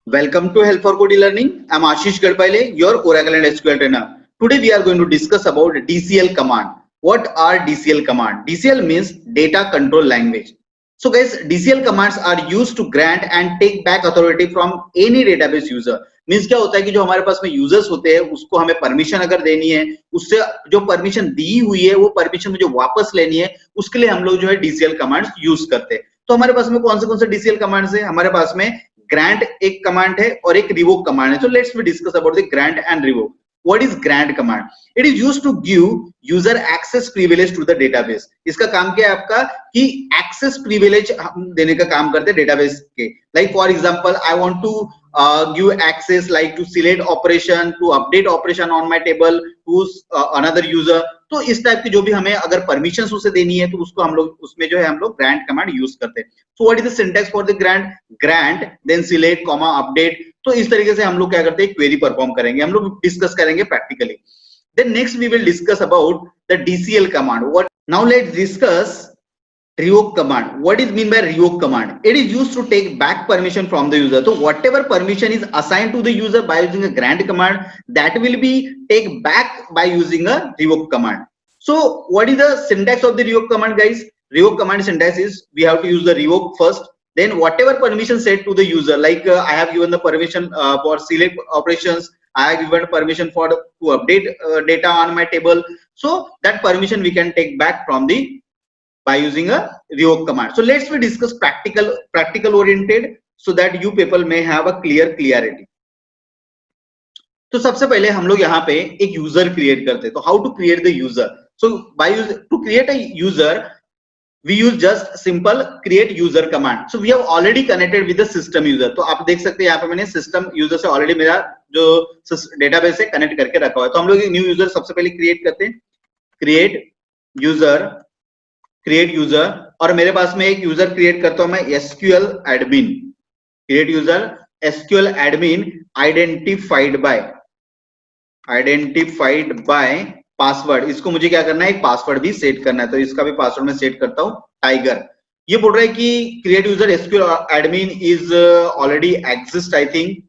Welcome to Help for Code Learning. I'm Ashish Gadpaile, your Oracle and SQL trainer. Today we are going to discuss about DCL command. What are DCL command? DCL means data control language. So guys, DCL commands are used to grant and take back authority from any database user. Means क्या होता है कि जो हमारे पास में users होते हैं उसको हमें परमिशन अगर देनी है, उससे जो परमिशन दी हुई है वो परमिशन मुझे वापस लेनी है, उसके लिए हम लोग जो है डीसीएल कमांड्स यूज करते हैं। तो हमारे पास में कौन से डीसीएल कमांड्स है? हमारे पास में ग्रांट एक कमांड है और एक रिवोक कमांड है। So let's we discuss about the grant and revoke. What is grant command? It is used to give user access privilege to the database. इसका काम क्या है आपका कि access privilege हम देने का काम करते हैं database के। Like for example, I want to give access like to select operation, to update operation on my table to another user. तो इस टाइप की जो भी हमें अगर परमिशंस उसे देनी है तो उसको हम लोग उसमें जो है हम लोग ग्रांट कमांड यूज करते हैं। So what is the syntax for the grant? Grant then select comma update. तो इस तरीके से हम लोग क्या करते हैं, क्वेरी परफॉर्म करेंगे, हम लोग डिस्कस करेंगे practically. Then next we will discuss about the DCL command. What now let's discuss revoke command. What is mean by revoke command? It is used to take back permission from the user. So whatever permission is assigned to the user by using a grant command, that will be take back by using a revoke command. So what is the syntax of the revoke command, guys? Revoke command syntax is we have to use the revoke first, then whatever permission set to the user, like I have given the permission for select operations, I have given permission for to update data on my table. So that permission we can take back from the by using a revoke command. So let's we discuss practical oriented so that you people may have a clarity. तो सबसे पहले हम लोग यहाँ पे एक user create करते हैं। तो how to create the user? So by to create a user we use just simple create user command. So we have already connected with the system user. तो आप देख सकते हैं यहाँ पे मैंने system user से already मेरा जो database है connect करके रखा हुआ है। तो हम लोग एक new user सबसे पहले create करते हैं, create user और मेरे पास में एक यूजर क्रिएट करता हूं मैं SQL admin, create user SQL admin identified by password. इसको मुझे क्या करना है, एक पासवर्ड भी सेट करना है। तो इसका भी पासवर्ड मैं सेट करता हूं टाइगर। ये बोल रहा है कि create user SQL admin is already exist I think.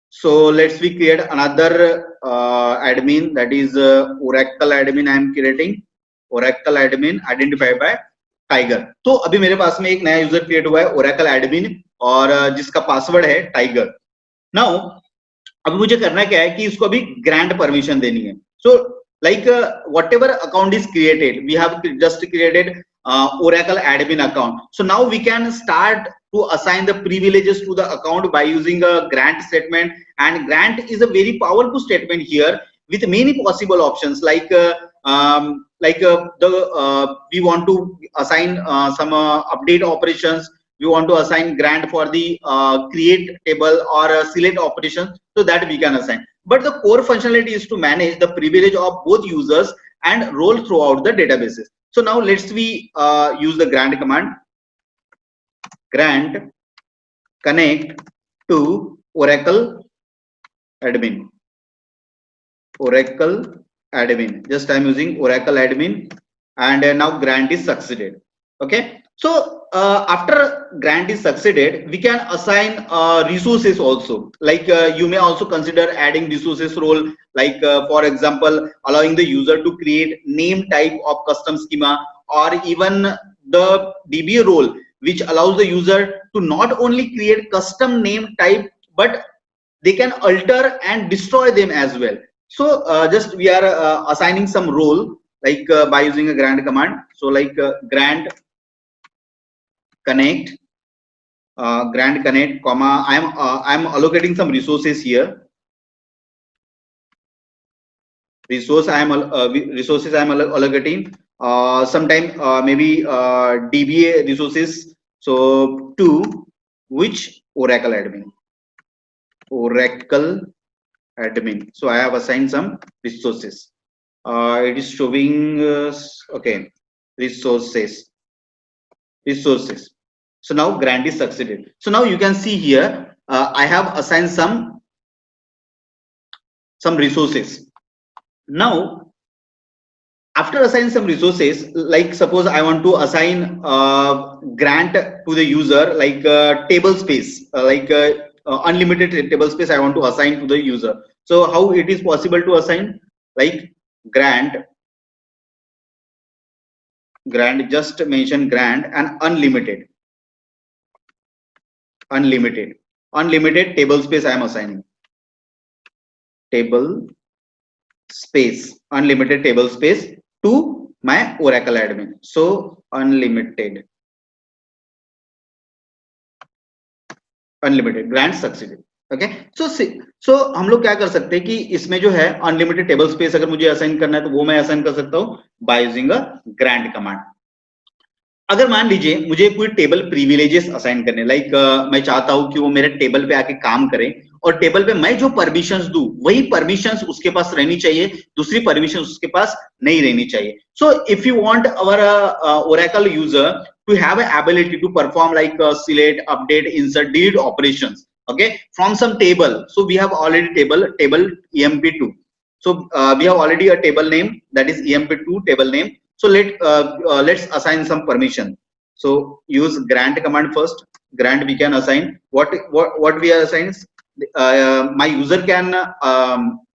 So let's we create another admin, that is Oracle admin. I am creating Oracle admin identified by tiger. तो अभी मेरे पास में एक नया यूजर क्रिएट हुआ है Oracle admin और जिसका पासवर्ड है टाइगर। नाउ अभी मुझे करना क्या है कि इसको अभी ग्रांट परमिशन देनी है। सो like whatever account is created, we have just created Oracle admin account. So now we can start to assign the privileges to the account by using a grant statement, and grant is a very powerful statement here with many possible options like we want to assign some update operations, we want to assign grant for the create table or select operations, so that we can assign. But the core functionality is to manage the privilege of both users and role throughout the databases. So now let's we use the grant command. Grant connect to Oracle admin. Oracle admin. Just I'm using Oracle admin, and now grant is succeeded. Okay. So after grant is succeeded, we can assign resources also. Like you may also consider adding resources role, like for example allowing the user to create name type of custom schema, or even the DBA role which allows the user to not only create custom name type but they can alter and destroy them as well. So just we are assigning some role like by using a grant command. So like grant connect comma I'm allocating some resources here. Resources I am allocating sometime maybe DBA resources. So to which Oracle admin. So I have assigned some resources. It is showing okay, resources. So now grant is succeeded. So now you can see here I have assigned some resources. Now after assigning some resources, like suppose I want to assign grant to the user like table space, like unlimited table space I want to assign to the user. So how it is possible to assign? Like grant just mention grant and unlimited table space I am assigning. Table space, unlimited table space to my Oracle admin. So unlimited grant succeeded. Okay so हम लोग क्या कर सकते हैं कि इसमें जो है अनलिमिटेड टेबल स्पेस अगर मुझे असाइन करना है तो वो मैं असाइन कर सकता हूं bye using a grant command. अगर मान लीजिए मुझे कोई टेबल प्रिविलेजेस असाइन करने, लाइक मैं चाहता हूं कि वो मेरे टेबल पे आके काम करे और टेबल पे मैं जो परमिशंस दूं वही परमिशंस उसके पास रहनी चाहिए, दूसरी परमिशन उसके पास नहीं रहनी चाहिए. So if you want our Oracle user to have an ability to perform like select, update, insert, delete operations, okay, from some table. So we have already table emp2. So we have already a table name, that is emp2 table name. So let's assign some permission. So use grant command first. Grant we can assign what we are assigning. My user can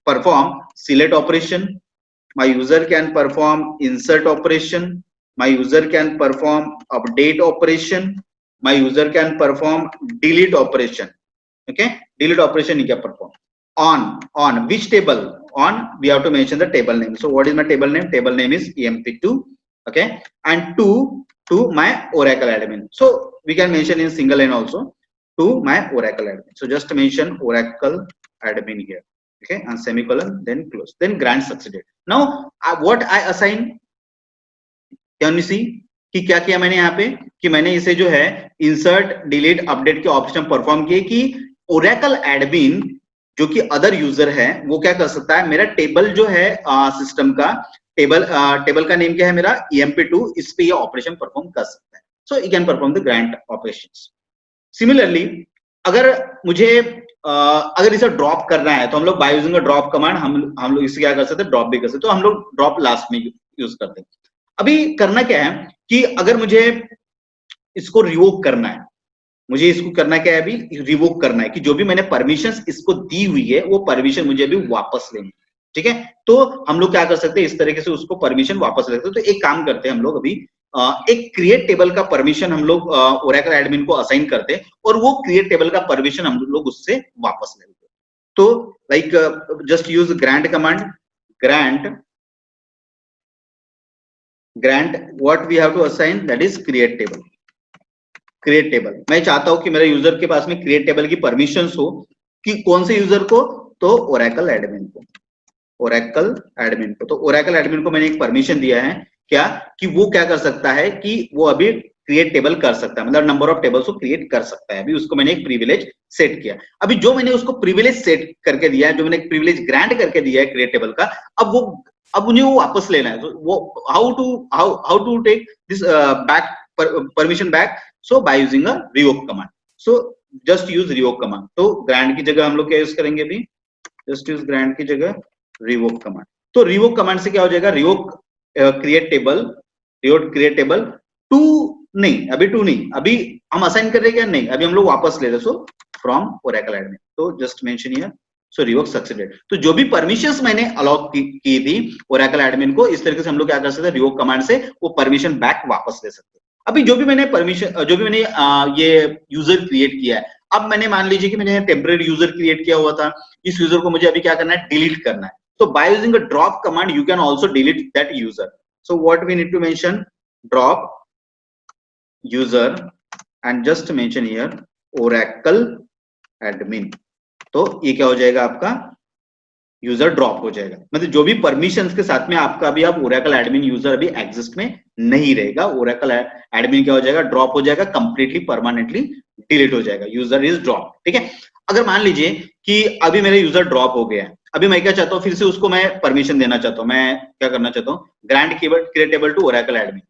perform select operation. My user can perform insert operation. My user can perform update operation. My user can perform delete operation. Okay, delete operation you can perform. On which table? On we have to mention the table name. So what is my table name? Table name is emp2. Okay, and to my Oracle admin. So we can mention in single line also to my Oracle admin. So just mention Oracle admin here. Okay, and semicolon, then close. Then grant succeeded. Now what I assign, can you see कि क्या किया मैंने यहाँ पे कि मैंने इसे जो है इंसर्ट डिलीट अपडेट के ऑप्शन परफॉर्म किए कि ओरेकल एडमिन जो कि अदर यूजर है वो क्या कर सकता है, मेरा टेबल जो है सिस्टम का टेबल का नेम क्या है मेरा emp2, इस पे ये ऑपरेशन परफॉर्म कर सकता है. So you can perform the grant operations. Similarly अगर मुझे अगर इसे ड्रॉप करना है तो हम लोग bye using a drop command हम लोग इसे क्या कर सकते हैं, ड्रॉप भी कर सकते हैं. तो हम लोग ड्रॉप लास्ट में यूज करते हैं. अभी करना क्या है कि अगर मुझे इसको रिवोक करना है, मुझे इसको करना क्या है, अभी रिवोक करना है कि जो भी मैंने परमिशंस इसको दी हुई है वो परमिशन मुझे अभी वापस लेनी. ठीक है, तो हम लोग क्या कर सकते हैं, इस तरीके से उसको परमिशन वापस ले सकते हैं. तो एक काम करते हैं हम लोग अभी एक क्रिएट टेबल का परमिशन हम लोग ओरेकल एडमिन को असाइन करते हैं और वो क्रिएट टेबल का परमिशन हम लोग उससे वापस ले लेते हैं. तो like just use grant command. grant what we have to assign, that is create table. मैं चाहता हूं कि मेरे यूजर के पास में क्रिएट टेबल की परमिशंस हो कि कौन से यूजर को, तो ओरेकल एडमिन को. तो ओरेकल एडमिन को मैंने एक परमिशन दिया है क्या कि वो क्या कर सकता है कि वो अभी क्रिएट टेबल कर सकता है, मतलब नंबर ऑफ टेबल्स को क्रिएट कर सकता है. अभी उसको मैंने एक प्रिविलेज सेट किया. अभी जो मैंने उसको प्रिविलेज सेट करके दिया है, जो मैंने एक प्रिविलेज ग्रांट करके दिया है क्रिएट टेबल का, अब मुझे वो वापस लेना है. तो वो how to take this back permission back. So by using a revoke command. So just use revoke command. तो ग्रांट की जगह हम लोग क्या यूज करेंगे, अभी जस्ट यूज ग्रांट की जगह रिवोक कमांड. तो रिवोक कमांड से क्या हो जाएगा, रिवोक क्रिएट टेबल टू नहीं, अभी टू नहीं, अभी हम असाइन कर रहे हैं क्या, नहीं, अभी हम लोग वापस ले रहे. So from Oracle admin. तो just mention here. So revoke succeeded. तो जो भी परमिशंस मैंने अलॉट की थी ओरेकल एडमिन को, इस तरीके से हम लोग क्या कर सकते हैं, रिवोक कमांड से वो परमिशन बैक वापस ले सकते हैं. अभी जो भी मैंने ये यूजर क्रिएट किया है, अब मैंने मान लीजिए कि मैंने टेम्परेरी यूजर क्रिएट किया हुआ था, इस यूजर को मुझे अभी क्या करना है, डिलीट करना है. तो by using a drop command you can also delete that user. So what we need to mention, drop user and just mention here Oracle admin. तो ये क्या हो जाएगा, आपका यूजर ड्रॉप हो जाएगा. मतलब जो भी परमिशंस के साथ में आपका अभी आप ओरेकल एडमिन यूजर अभी एग्जिस्ट में नहीं रहेगा. ओरेकल एडमिन क्या हो जाएगा, ड्रॉप हो जाएगा, कंप्लीटली परमानेंटली डिलीट हो जाएगा. User is drop. ठीक है, अगर मान लीजिए कि अभी मेरा यूजर ड्रॉप हो गया है, अभी मैं क्या चाहता हूँ, फिर से उसको मैं परमिशन देना चाहता हूँ. मैं क्या करना चाहता हूँ, grant create table to Oracle admin.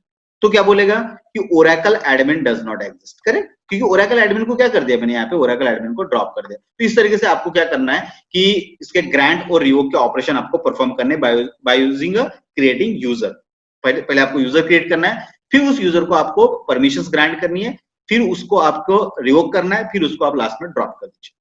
तो क्या बोलेगा कि Oracle admin does not exist. Correct, क्योंकि ओरेकल एडमिन को क्या कर दिया मैंने, यहाँ पे ओरेकल एडमिन को ड्रॉप कर दिया. तो इस तरीके से आपको क्या करना है कि इसके ग्रांट और रिवोक के ऑपरेशन आपको परफॉर्म करने बाय यूजिंग क्रिएटिंग यूजर. पहले आपको यूजर क्रिएट करना है, फिर उस यूजर को आपको परमिशंस ग्रांट करनी है, फिर उसको आपको रिवोक करना है, फिर उसको आप लास्ट में ड्रॉप कर दीजिए.